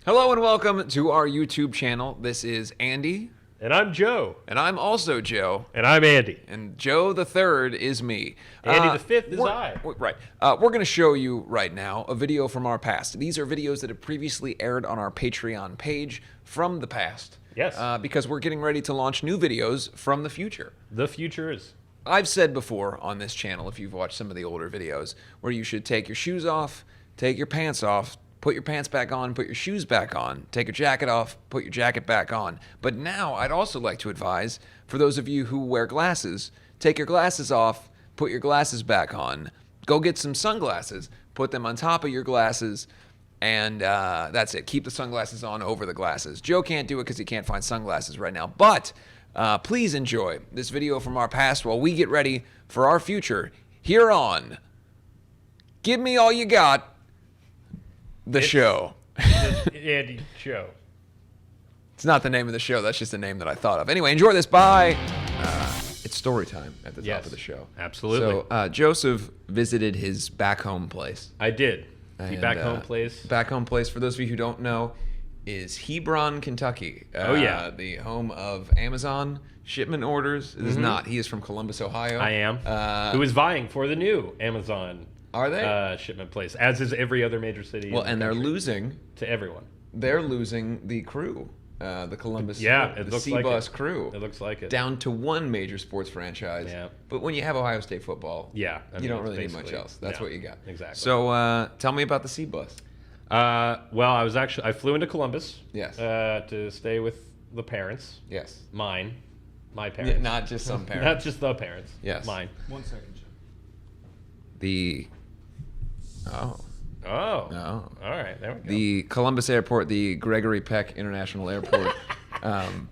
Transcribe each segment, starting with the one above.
Hello and welcome to our YouTube channel. This is Andy. And I'm Joe. And I'm also Joe. And I'm Andy. And Joe the third is me. Andy the fifth is I. Right. We're going to show you right now a video from our past. These are videos that have previously aired on our Patreon page from the past. Yes. Because we're getting ready to launch new videos from the future. The future is. I've said before on this channel, if you've watched some of the older videos, where you should take your shoes off, take your pants off, put your pants back on, put your shoes back on, take your jacket off, put your jacket back on. But now I'd also like to advise, for those of you who wear glasses, take your glasses off, put your glasses back on, go get some sunglasses, put them on top of your glasses, and that's it. Keep the sunglasses on over the glasses. Joe can't do it because he can't find sunglasses right now, but please enjoy this video from our past while we get ready for our future here on Give Me All You Got, the show. The Andy Show. It's not the name of the show. That's just the name that I thought of. Anyway, enjoy this. Bye. It's story time at the top of the show. Absolutely. So Joseph visited his back home place. I did. The And, back home place. Back home place, for those of you who don't know, is Hebron, Kentucky. Oh, yeah. The home of Amazon shipment orders. It is not. He is from Columbus, Ohio. I am. Who is vying for the new Amazon Are they? shipment place, as is every other major city. Well, in the and they're country, losing. to everyone. They're losing the crew. The Columbus, Yeah, it the looks like C-Bus it. crew. It looks like it. Down to one major sports franchise. Yeah. But when you have Ohio State football, Yeah, I you mean, don't it's really need much basically- else. That's yeah, what you got. exactly. So tell me about the C-Bus. Well, I flew into Columbus. Yes. To stay with the parents. Yes. My Yeah, parents. not just some parents. Not just the parents. Yes. Mine. 1 second, Joe. The Oh. no. All right. There we go. The Columbus Airport, the Gregory Peck International Airport.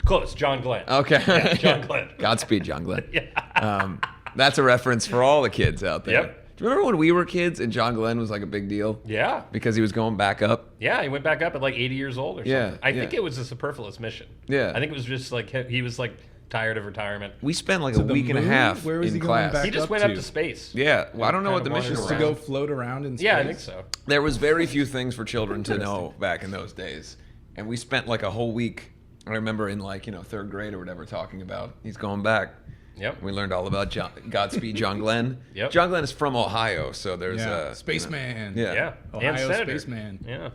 Close. John Glenn. Okay. Yeah, John Glenn. Godspeed, John Glenn. Yeah. That's a reference for all the kids out there. Yep. Do you remember when we were kids and John Glenn was like a big deal? Yeah. Because he was going back up. Yeah. He went back up at like 80 years old or something. Yeah, I think yeah. it was a superfluous mission. Yeah. I think it was just like he was like tired of retirement. We spent like To a the week and a moon? half Where was in he going class. back He just up went up to? to space. Yeah, well, I don't know what the Kinda mission wandered was. Just to around. go float around in space? Yeah, I think so. There was very few things for children to know back in those days, and we spent like a whole week. I remember in like third grade or whatever talking about he's going back. Yep. We learned all about Godspeed John Glenn. Yep. John Glenn is from Ohio, so there's Yeah, a spaceman. Yeah. Yeah. Ohio and senator. spaceman. Yeah.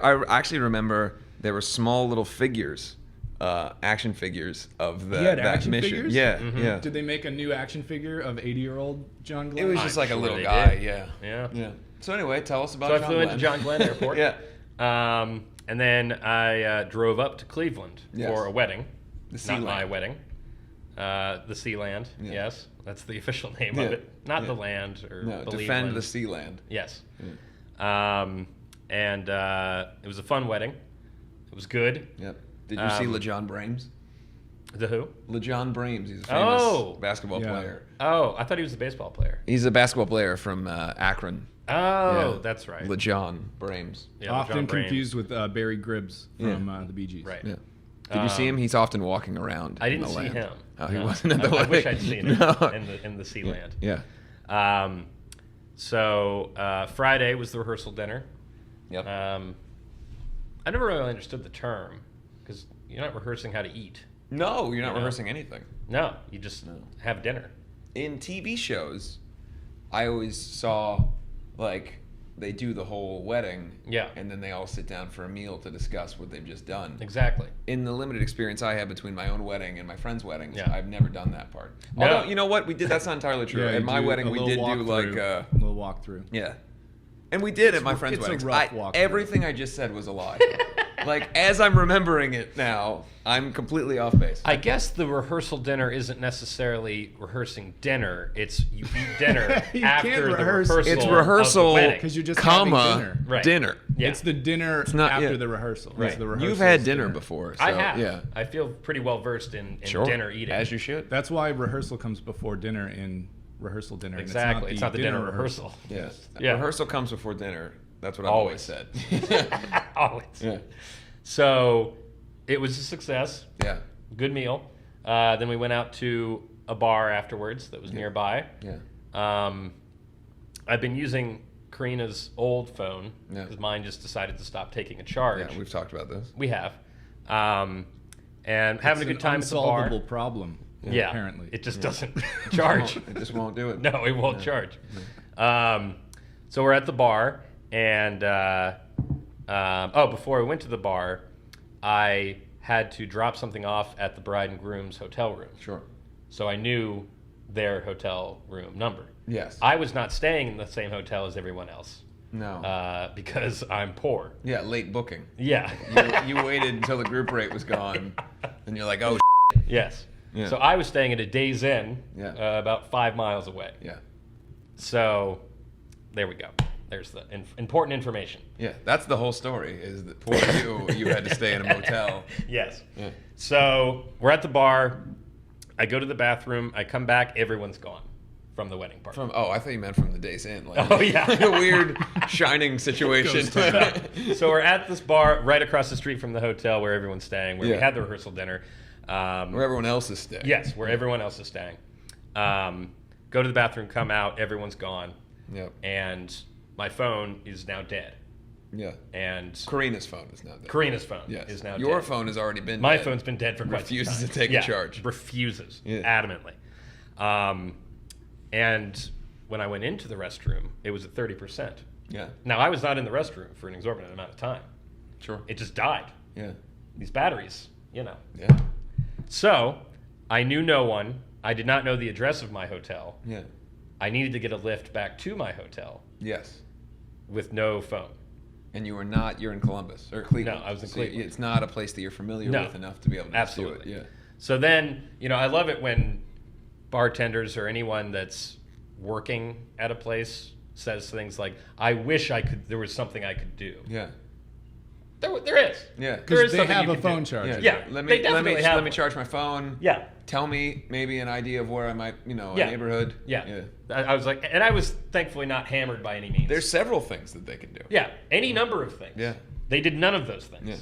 I actually remember there were small little figures, action figures of the He had that action mission. figures? Yeah, Mm-hmm. yeah. Did they make a new action figure of 80-year-old John It Glenn? was just like a sure little they guy. did. Yeah. Yeah. Yeah. So anyway, tell us about So I John flew Glenn. into John Glenn Airport. Yeah. And then I drove up to Cleveland Yes. for a wedding. The Not Sea my Land. wedding. The Sea Land. Yeah. Yes. That's the official name Yeah. of it. Not Yeah. the land or No, the defend land. the sea land. Yes. And it was a fun wedding. It was good. Yep. Did you see Um, LeJon Brames? The who? LeJon Brames. He's a famous Oh. basketball Yeah. player. Oh, I thought he was a baseball player. He's a basketball player from Akron. Oh, Yeah. that's right. LeJon Brames. Yeah, Often LeJon Brain. confused with Barry Gribbs from the Bee Gees. Right. Yeah. Did you see him? He's often walking around. I in didn't the see land. him. Oh, he No. wasn't at the I wedding. wish I'd seen him No. in the Sea Land. Yeah. So Friday was the rehearsal dinner. Yep. I never really understood the term because you're not rehearsing how to eat. No, you're not know? rehearsing anything. No, you just have dinner. In TV shows, I always saw like they do the whole wedding. Yeah. And then they all sit down for a meal to discuss what they've just done. Exactly. In the limited experience I had between my own wedding and my friends' weddings, Yeah. I've never done that part. No. Although, you know what? We did. That's not entirely true. Yeah, At you my do wedding, a we little did do like walkthrough. A little walkthrough. yeah. And we did at my friends' it's a weddings. rough walkthrough. Everything I just said was a lie. Like, as I'm remembering it now, I'm completely off base. I guess the rehearsal dinner isn't necessarily rehearsing dinner. It's you eat dinner You after can't the rehearse. rehearsal. It's of rehearsal, the wedding. 'Cause you're just comma, having dinner. Right. dinner. Yeah. It's the dinner not- after yeah. the rehearsal. Right. It's the rehearsal. You've had dinner before, so I have. yeah. I feel pretty well versed in Sure. dinner eating. As you should. That's why rehearsal comes before dinner in rehearsal dinner. and Exactly. It's not the dinner rehearsal. Yes. Yeah. Rehearsal comes before dinner. That's what I've Always. always said. Always. Yeah. So it was a success. Yeah. Good meal. Then we went out to a bar afterwards that was nearby. Yeah. I've been using Karina's old phone Yeah. because mine just decided to stop taking a charge. Yeah, we've talked about this. We have. And having a good time at the bar. Unsolvable problem. Yeah, Apparently. it just doesn't charge. It just won't do it. No, it won't charge. So we're at the bar, and before I went to the bar, I had to drop something off at the bride and groom's hotel room. Sure. So I knew their hotel room number. Yes. I was not staying in the same hotel as everyone else No. because I'm poor. Yeah, late booking. Yeah. You waited until the group rate was gone, and you're like, oh, Yes. Yeah. So I was staying at a Days Inn, Yeah. about 5 miles away. yeah. So there we go. There's the important information. Yeah, that's the whole story, is that for you had to stay in a motel. Yes. Yeah. So we're at the bar. I go to the bathroom. I come back. Everyone's gone from the wedding party. I thought you meant from the Days Inn. Like, Oh, yeah. like a weird Shining situation. So we're at this bar right across the street from the hotel where everyone's staying, where we Yeah. had the rehearsal dinner. Where everyone else is staying. Yes, where everyone else is staying. Go to the bathroom, come out, everyone's gone, Yep. and my phone is now dead. Yeah. And Karina's phone is now dead. Karina's phone Yes. is now Your dead. phone has already been My dead. phone's been dead for quite some time. Refuses to take a charge. Refuses, Yeah. adamantly. And when I went into the restroom, it was at 30%. Yeah. Now, I was not in the restroom for an exorbitant amount of time. Sure. It just died. Yeah. These batteries, you know. Yeah. So, I knew no one. I did not know the address of my hotel. Yeah. I needed to get a lift back to my hotel Yes. with no phone. And you're in Columbus or Cleveland. No, I was in So Cleveland. It's not a place that you're familiar No. with enough to be able to just do Absolutely. it. Yeah. So then, I love it when bartenders or anyone that's working at a place says things like, I wish there was something I could do. Yeah. There is. Yeah. There is They something have you a can phone do. charger. Yeah, Let they me definitely have let me one. charge my phone. Yeah. Tell me maybe an idea of where I might, a Yeah. neighborhood. Yeah. I was like, and I was thankfully not hammered by any means. There's several things that they can do. Yeah, any number of things. Yeah. They did none of those things. Yeah.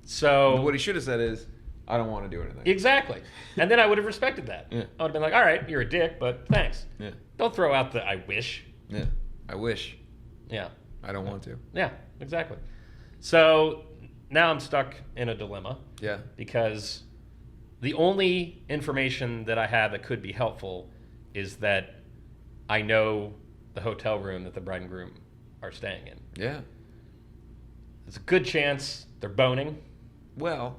So What he should have said is, I don't want to do anything. exactly. And then I would have respected that. Yeah. I would have been like, all right, you're a dick, but thanks. Yeah. Don't throw out the I wish. Yeah. I wish. Yeah. I don't want to. Yeah, exactly. So now I'm stuck in a dilemma Yeah. because the only information that I have that could be helpful is that I know the hotel room that the bride and groom are staying in. Yeah. There's a good chance they're boning. Well,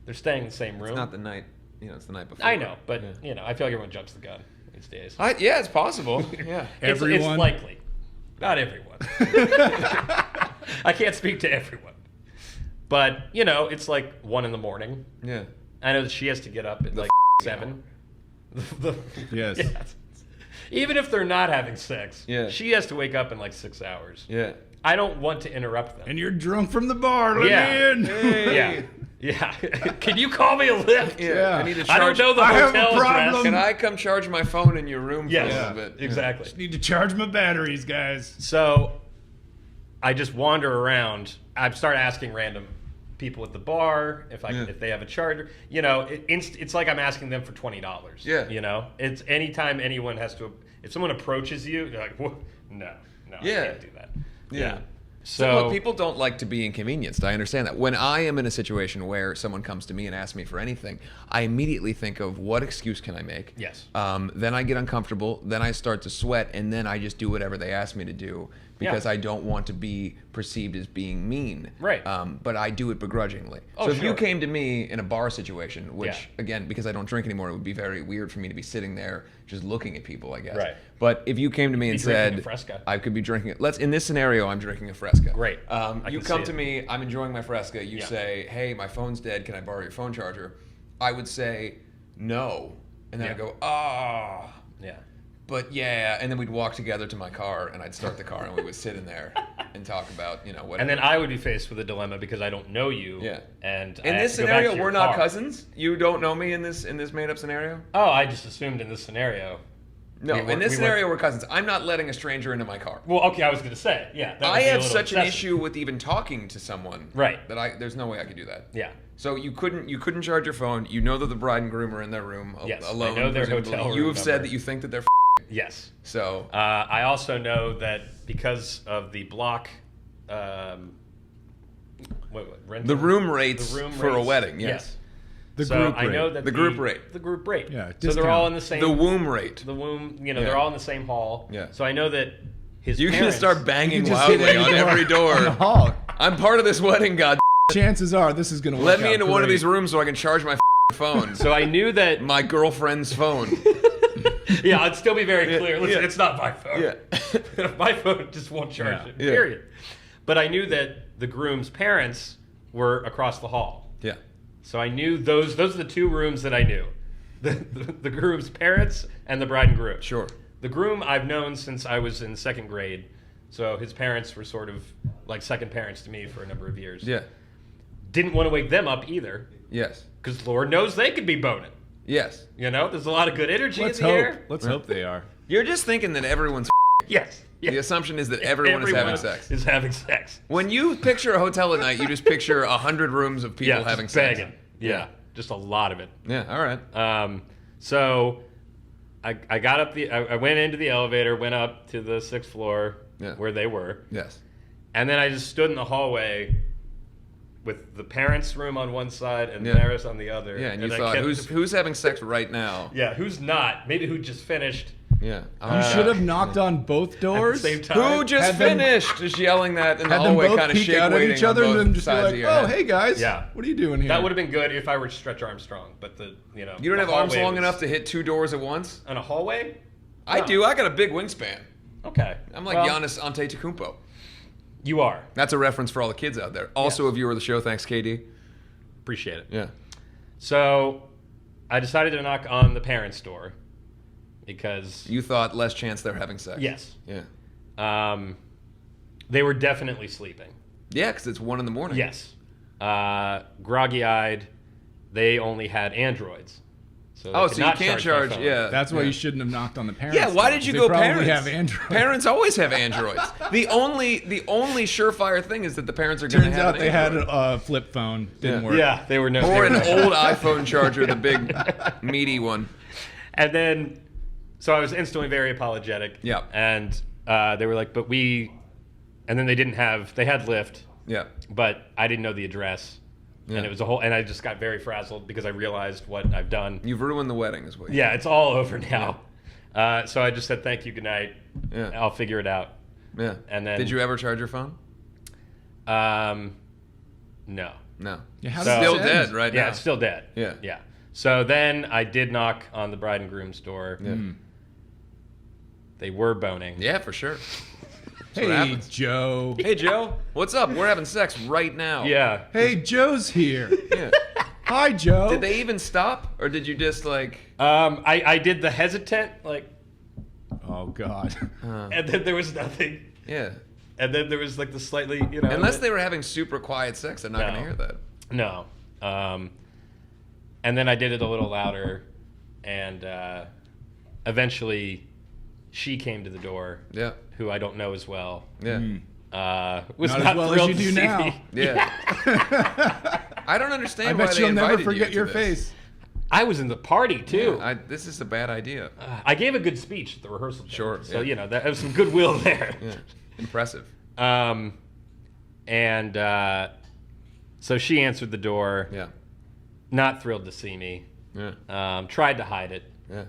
They're staying in the same room. it's not the night. It's the night before. I know, but Yeah. I feel like everyone jumps the gun these days. Yeah, it's possible. Yeah. It's Everyone? likely. Not everyone. I can't speak to everyone. But, it's like 1 a.m. Yeah. I know that she has to get up at like 7. Yes. Yeah. Even if they're not having sex, Yeah. she has to wake up in like 6 hours. Yeah. I don't want to interrupt them. And you're drunk from the bar. Let Yeah. me in. Hey. Yeah. Yeah. Can you call me a lift? Yeah. I need to I charge. don't know the I have a hotel problem. address. Can I come charge my phone in your room for Yes. a little bit? Yeah. Exactly. Just need to charge my batteries, guys. So I just wander around. I start asking random people at the bar if they have a charger. It's like I'm asking them for $20. Yeah. It's anytime anyone has to. If someone approaches you, you're like, no, I Yeah. can't do that. Yeah. So look, people don't like to be inconvenienced. I understand that. When I am in a situation where someone comes to me and asks me for anything, I immediately think of what excuse can I make. Yes. Then I get uncomfortable. Then I start to sweat, and then I just do whatever they ask me to do because Yeah. I don't want to be perceived as being mean. Right. But I do it begrudgingly. Oh, so if you sure. came to me in a bar situation, which Yeah. again, because I don't drink anymore, it would be very weird for me to be sitting there just looking at people, I guess. Right. But if you came to me and drinking a said, Fresca. I could be drinking it. In this scenario, I'm drinking a Fresca. Great. I You can come see to it. me, I'm enjoying my Fresca. You Yeah. say, hey, my phone's dead. Can I borrow your phone charger? I would say, no. And then Yeah. I'd go, ah. Yeah. But yeah. And then we'd walk together to my car, and I'd start the car, and we would sit in there and talk about, whatever. And then I would be faced with a dilemma because I don't know you. Yeah. And in I this have to go back scenario, to your we're not car. cousins? You don't know me in this made-up scenario? Oh, I just assumed in this scenario. No, we were- in this we were- scenario, we're cousins. I'm not letting a stranger into my car. Well, okay, I was going to say, yeah. that would I be a have little such an excessive. issue with even talking to someone. Right. That there's no way I could do that. Yeah. So you couldn't charge your phone. You know that the bride and groom are in their room Yes, I alone. know their presumably. hotel room You have said number. that you think that they're Yes. So I also know that because of the block, rental? the room rates The room for a rates, wedding, yes. The so group I know rate. that The group rate. The group rate. Yeah, So they're all in the discount. same. The womb rate. The womb. Yeah. They're all in the same hall. Yeah. So I know that his You can parents. start banging You can just hit loudly any on door every on the door. hall. I'm part of this wedding, God. Chances are this is going to work Let me out into one of great. these rooms so I can charge my phone. So I knew that. My girlfriend's phone. Yeah, I'd still be very clear. Listen, yeah. it's not my phone. Yeah. My phone just won't charge Yeah. it. Yeah. Period. But I knew that the groom's parents were across the hall. Yeah. So I knew those are the two rooms that I knew. The groom's parents and the bride and groom. Sure. The groom I've known since I was in second grade. So his parents were sort of like second parents to me for a number of years. Yeah. Didn't want to wake them up either, Yes. because Lord knows they could be boning. Yes. You know, there's a lot of good energy Let's in the hope. air. Let's hope they are. You're just thinking that everyone's. Yes. The assumption is that everyone is having sex. Is having sex. When you picture a hotel at night, you just picture 100 rooms of people having just sex. begging. Yeah, just a lot of it. Yeah. All right. So I got up I went into the elevator, went up to the 6th floor Yeah. where they were, Yes. and then I just stood in the hallway with the parents' room on one side and Yeah. theirs on the other. Yeah. And you I thought, kept- who's having sex right now? Yeah, who's not? Maybe who just finished Yeah. You should have knocked on both at the doors. same time. Who just Had them- finished? Just yelling that in the Had them hallway, both kind of peek shake out at waiting each on other and both then just be sides like, of your "Oh, head. hey guys, Yeah. what are you doing here?" That would have been good if I were Stretch Armstrong, but You don't the have arms hallway long was- enough to hit 2 doors at once? on a hallway. I No. do. I got a big wingspan. Okay, I'm like well, Giannis Antetokounmpo. You are. That's a reference for all the kids out there. Also Yes. a viewer of the show. Thanks, KD. Appreciate it. Yeah. So I decided to knock on the parents' door because You thought less chance they're having sex. yes, Yeah. they were definitely sleeping. Yeah, because it's 1 in the morning. Yes, groggy-eyed. They only had Androids. So they Oh, could so you not can't my charge. phone. Yeah. That's why yeah. you shouldn't have knocked on the parents. Yeah, why door, did you 'cause go they probably parents? have Android. Parents always have Androids. The only surefire thing is that the parents are going to Turns have out an they had Android. a flip phone. Didn't Yeah. work. Yeah, they were no. Or they an were no- old iPhone charger, the big meaty one. And then, so I was instantly very apologetic. Yeah. And they were like, "But we," and then they didn't have. They had Lyft, Yeah. but I didn't know the address. Yeah. And it was a whole, and I just got very frazzled because I realized what I've done. You've ruined the wedding, is what. Yeah, it's all over now. So I just said thank you, good night. Yeah. I'll figure it out. Yeah. And then- Did you ever charge your phone? No. No. Yeah, how So- does Still this dead end? right Yeah, now. it's still dead. Yeah. Yeah. So then I did knock on the bride and groom's door. Yeah. They were boning. Yeah, for sure. what Hey, happens. Joe. Hey, Joe. What's up? We're having sex right now. Yeah. Hey, Joe's here. Yeah. Hi, Joe. Did they even stop, or did you just like? I did the hesitant, like, Oh God. and then there was nothing. Yeah. And then there was like the slightly, you know. Unless they were having super quiet sex, they're not going to No. hear that. No. And then I did it a little louder, and eventually she came to the door, Yeah. who I don't know as well. Yeah. Was Not as not well as thrilled you to do see now. me. Yeah. I don't understand I why bet they you'll never invited forget you your to this. face. I was in the party too. Yeah, this is a bad idea. I gave a good speech at the rehearsal. thing, Sure, So yeah. there was some goodwill there. Yeah. Impressive. So she answered the door. Yeah. Not thrilled to see me. Yeah. Tried to hide it. Yeah.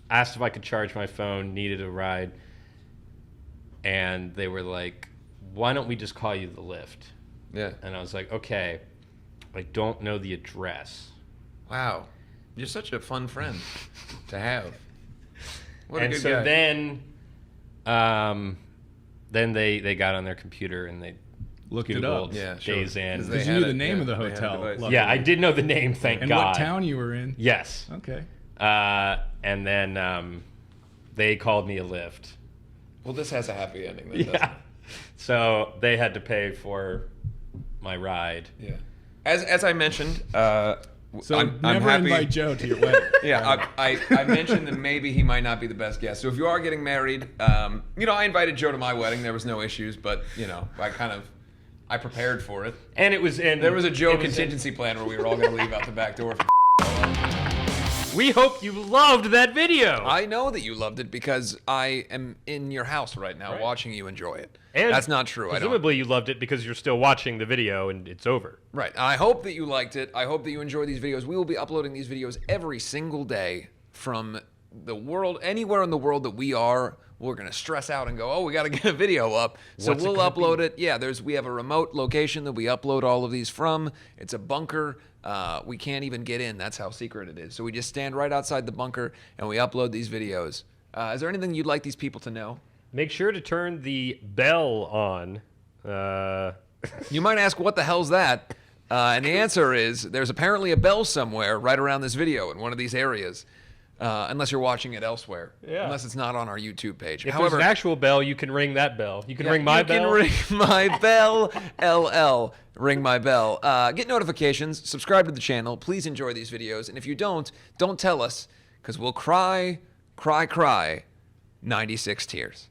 Asked if I could charge my phone. Needed a ride. And they were like, "Why don't we just call you the Lyft?" Yeah. And I was like, "Okay, I don't know the address." Wow. You're such a fun friend to have. What a And good so guy. then they got on their computer and they Looked it up. Googled Yeah, sure. Days Inn. 'Cause they Because you had knew the it, name yeah, of the they had a hotel. device. Luckily. Yeah, I did know the name, thank And God. what town you were in. Yes. Okay. And then they called me a Lyft. Well, this has a happy ending. Then, doesn't Yeah. So they had to pay for my ride. it? Yeah. As I mentioned, So I'm never happy. invite Joe to your wedding. Yeah, I mentioned that maybe he might not be the best guest. So if you are getting married, I invited Joe to my wedding. There was no issues, but I prepared for it. And it was in. There was a Joe it was in- contingency plan where we were all going to leave out the back door. For We hope you loved that video. I know that you loved it because I am in your house right now Right. watching you enjoy it. And that's not true. I don't. Presumably you loved it because you're still watching the video and it's over. Right. I hope that you liked it. I hope that you enjoy these videos. We will be uploading these videos every single day from the world, anywhere in the world that we are. We're going to stress out and go, oh, we got to get a video up. So What's it we'll gonna upload be? it. Yeah, we have a remote location that we upload all of these from. It's a bunker. We can't even get in. That's how secret it is. So we just stand right outside the bunker and we upload these videos. Is there anything you'd like these people to know? Make sure to turn the bell on. You might ask, what the hell's that? And the answer is, there's apparently a bell somewhere right around this video in one of these areas. Unless you're watching it elsewhere. Yeah. Unless it's not on our YouTube page. If However, there's an actual bell, you can ring that bell. You can ring my bell. You can ring my bell, LL. Ring my bell. Get notifications. Subscribe to the channel. Please enjoy these videos. And if you don't tell us, because we'll cry 96 tears.